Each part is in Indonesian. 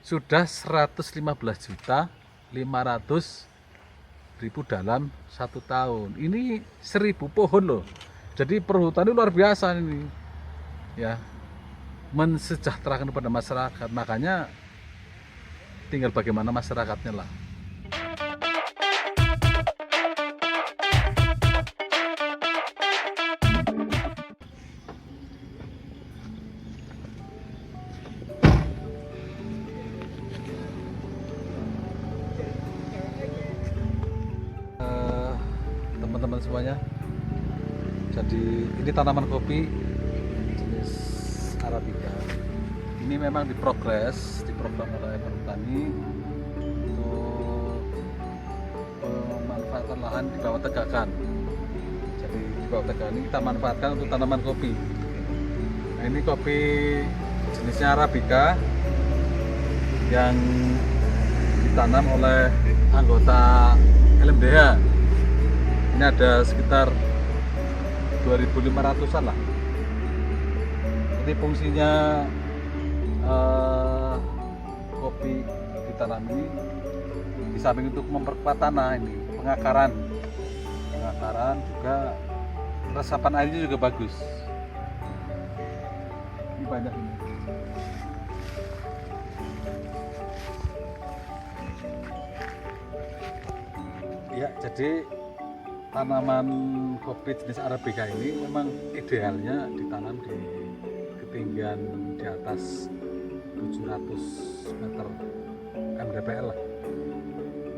sudah 115.500.000 dalam 1 tahun. Ini 1.000 pohon loh. Jadi perhutani luar biasa ini, ya, mensejahterakan kepada masyarakat. Makanya tinggal bagaimana masyarakatnya lah. Teman-teman semuanya, jadi ini tanaman kopi jenis Arabica. Ini memang diprogram oleh perhutani untuk pemanfaatan lahan di bawah tegakan. Jadi di bawah tegakan ini kita manfaatkan untuk tanaman kopi. Nah, ini kopi jenisnya Arabica yang ditanam oleh anggota LMDH. Ini ada sekitar 2.500-an lah. Jadi fungsinya kopi ditanam ini di samping untuk memperkuat tanah, ini pengakaran juga, resapan airnya juga bagus. Ini banyak ini. Ya, jadi tanaman kopi jenis Arabica ini memang idealnya ditanam di ketinggian di atas 700 meter mdpl lah,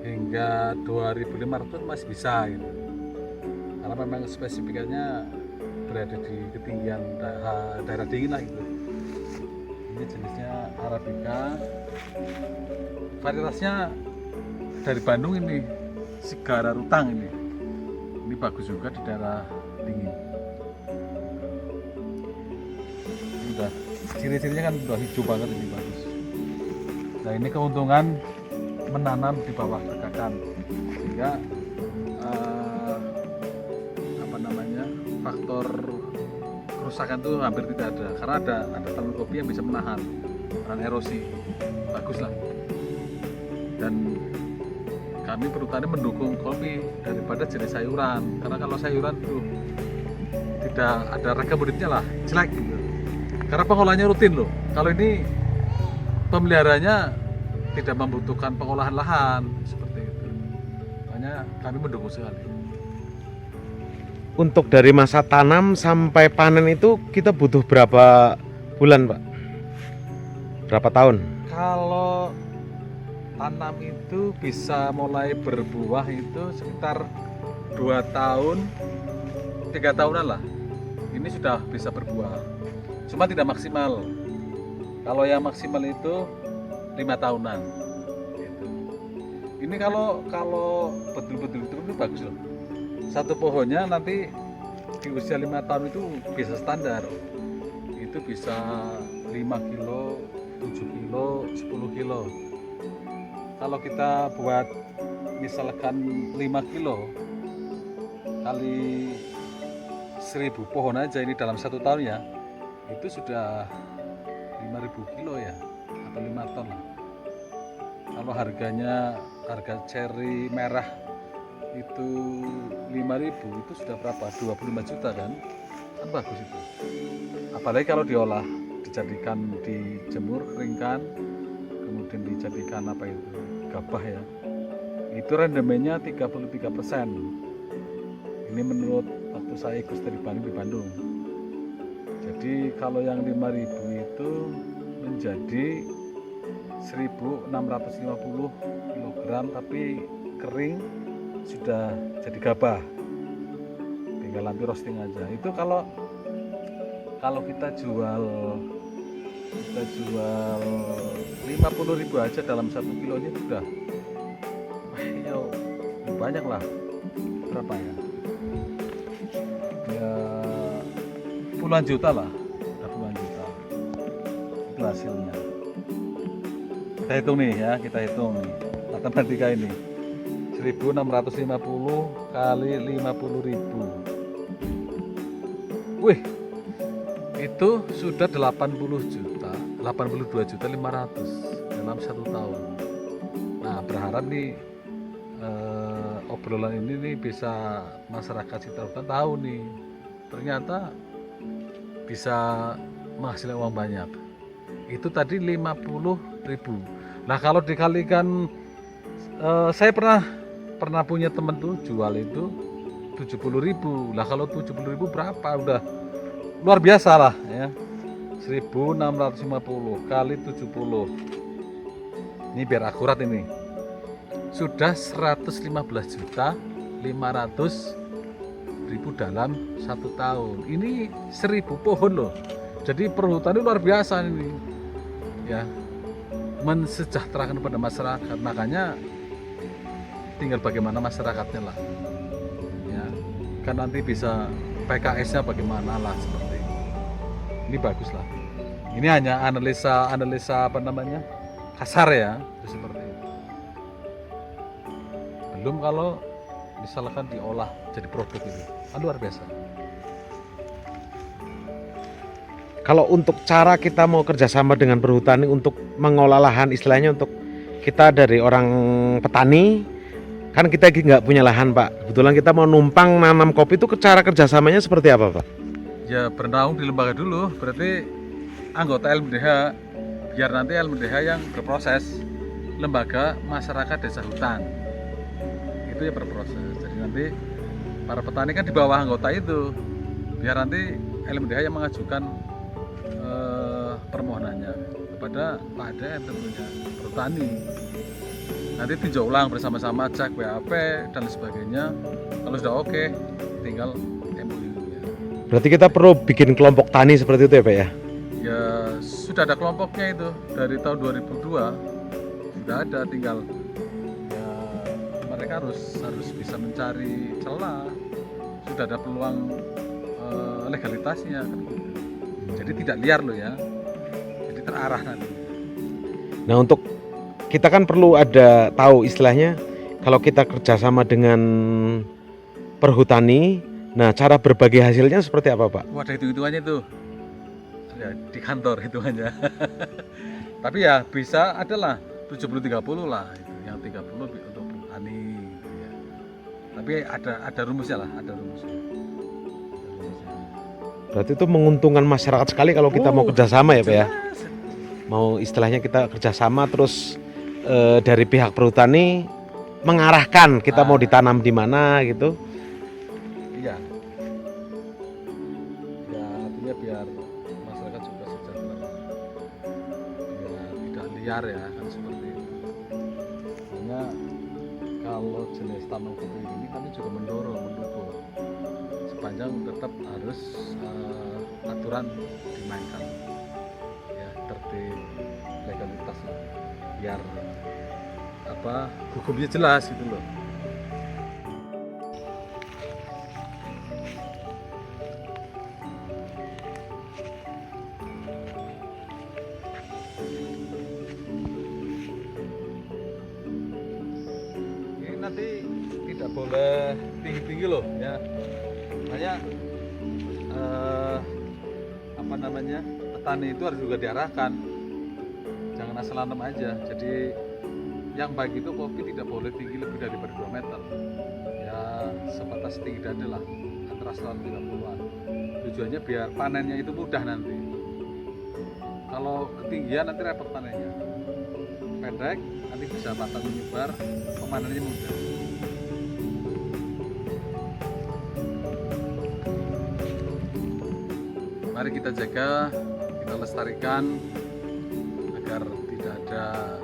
hingga 2.500 masih bisa gitu. Karena memang spesifikasinya berada di ketinggian daerah dingin lah gitu. Ini jenisnya Arabica, varietasnya dari Bandung ini, Sigara Rutang ini. Ini bagus juga di daerah dingin. Ini udah ciri-cirinya kan udah hijau banget, ini bagus. Nah, ini keuntungan menanam di bawah tegakan, sehingga faktor kerusakan itu hampir tidak ada, karena ada tanaman kopi yang bisa menahan erosi. Bagus lah. Dan kami perhutani mendukung kopi daripada jenis sayuran, karena kalau sayuran itu tidak ada rega budidnya lah, jelek gitu. Karena pengolahannya rutin loh. Kalau ini pemeliharanya tidak membutuhkan pengolahan lahan seperti itu. Makanya kami mendukung sekali. Untuk dari masa tanam sampai panen itu kita butuh berapa bulan, Pak? Berapa tahun? Kalau tanam itu bisa mulai berbuah itu sekitar 2 tahun, 3 tahunan lah. Ini sudah bisa berbuah. Cuma tidak maksimal. Kalau yang maksimal itu 5 tahunan. Gitu. Ini kalau betul-betul itu bagus loh. Satu pohonnya nanti di usia 5 tahun itu bisa standar. Itu bisa 5 kilo, 7 kilo, 10 kilo. Kalau kita buat misalkan 5 kilo kali 1.000 pohon aja ini dalam 1 tahun ya, itu sudah 5.000 kilo ya, atau 5 ton lah. Kalau harga ceri merah itu 5.000, itu sudah berapa? 25 juta kan? Kan bagus itu. Apalagi kalau diolah, dijadikan, dijemur, keringkan, kemudian dijadikan apa itu, gabah ya, itu rendemennya 33%. Ini menurut waktu saya ikut studi banding di Bandung. Jadi kalau yang 5.000 itu menjadi 1.650 kg, tapi kering sudah jadi gabah, tinggal nanti roasting aja. Itu kalau kita jual 50.000 aja dalam 1 kilonya sudah banyak lah. Berapa ya? Ya puluhan juta lah, puluhan juta itu hasilnya. Kita hitung nih ya, matematika ini 1.650 kali 50.000. Wih, itu sudah 82.500.000. dalam 1 tahun. Nah, berharap nih obrolan ini nih bisa masyarakat sekitar hutan tahu nih, ternyata bisa menghasilkan uang banyak. Itu tadi 50.000. Nah, kalau dikalikan, saya pernah punya temen tuh jual itu 70.000. Lah kalau 70.000 berapa? Udah luar biasa lah ya. 1.650 kali 70. Ini biar akurat ini. Sudah 115.500.000 dalam 1 tahun. Ini 1.000 pohon loh. Jadi perhutani luar biasa ini. Ya. Mensejahterakan pada masyarakat. Makanya tinggal bagaimana masyarakatnya lah. Ya. Kan nanti bisa PKS-nya bagaimana lah seperti ini. Ini bagus lah. Ini hanya analisa apa namanya? Kasar ya, seperti itu. Belum kalau misalkan diolah jadi produk itu, luar biasa. Kalau untuk cara kita mau kerjasama dengan perhutani untuk mengolah lahan, istilahnya untuk kita dari orang petani, kan kita nggak punya lahan Pak, kebetulan kita mau numpang nanam kopi, itu cara kerjasamanya seperti apa Pak? Ya bernaung di lembaga dulu, berarti anggota LMDH, biar nanti LMDH yang berproses, lembaga masyarakat desa hutan itu ya berproses. Jadi nanti para petani kan di bawah anggota itu, biar nanti LMDH yang mengajukan permohonannya kepada Pak DM tentunya perhutani. Nanti tinjau ulang bersama-sama, cek BAP dan sebagainya. Kalau sudah oke, tinggal MOU-nya. Berarti kita perlu bikin kelompok tani seperti itu ya Pak ya? Ya sudah ada kelompoknya itu dari tahun 2002 sudah ada, tinggal ya mereka harus bisa mencari celah, sudah ada peluang legalitasnya kan. Jadi tidak liar loh ya, jadi terarah nanti. Nah untuk kita kan perlu ada tahu istilahnya kalau kita kerjasama dengan perhutani, nah cara berbagi hasilnya seperti apa Pak? Wadah hitung-hitungannya itu ya di kantor hitungannya. Tapi ya bisa adalah 70-30 lah, itu yang 30 untuk petani gitu ya. Tapi ada rumusnya lah, ada rumusnya. Berarti itu menguntungkan masyarakat sekali kalau kita mau kerjasama ya Pak ya? Jelas. Mau istilahnya kita kerjasama terus dari pihak perhutani mengarahkan kita mau ditanam di mana gitu. Iya. Ya artinya biar masyarakat juga sejahtera. Ya tidak liar ya kan seperti itu. Makanya kalau jenis tanam kopi ini kami juga mendukung sepanjang tetap harus aturan dimainkan. Ya tertib, legalitas lah. Biar hukumnya jelas gitu loh. Ini nanti tidak boleh tinggi-tinggi loh ya. Makanya petani itu harus juga diarahkan, jangan asal nanam aja. Jadi yang baik itu kopi tidak boleh tinggi lebih dari 2 meter ya, sebatas tinggi dada lah, antara 130-an. Tujuannya biar panennya itu mudah nanti. Kalau ketinggian nanti repot panennya, pendek nanti bisa batang menyebar, pemanennya mudah. Mari kita jaga, kita lestarikan agar tidak ada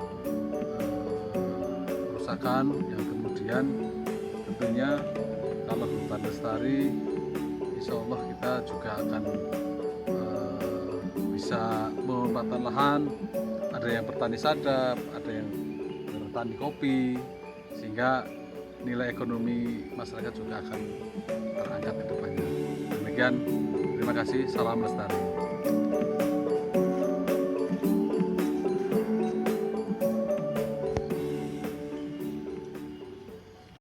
kerusakan yang kemudian tentunya kalau hutan lestari, insya Allah kita juga akan bisa memanfaatkan lahan. Ada yang bertani sadap, ada yang bertani kopi, sehingga nilai ekonomi masyarakat juga akan terangkat ke depannya. Demikian, terima kasih, salam lestari.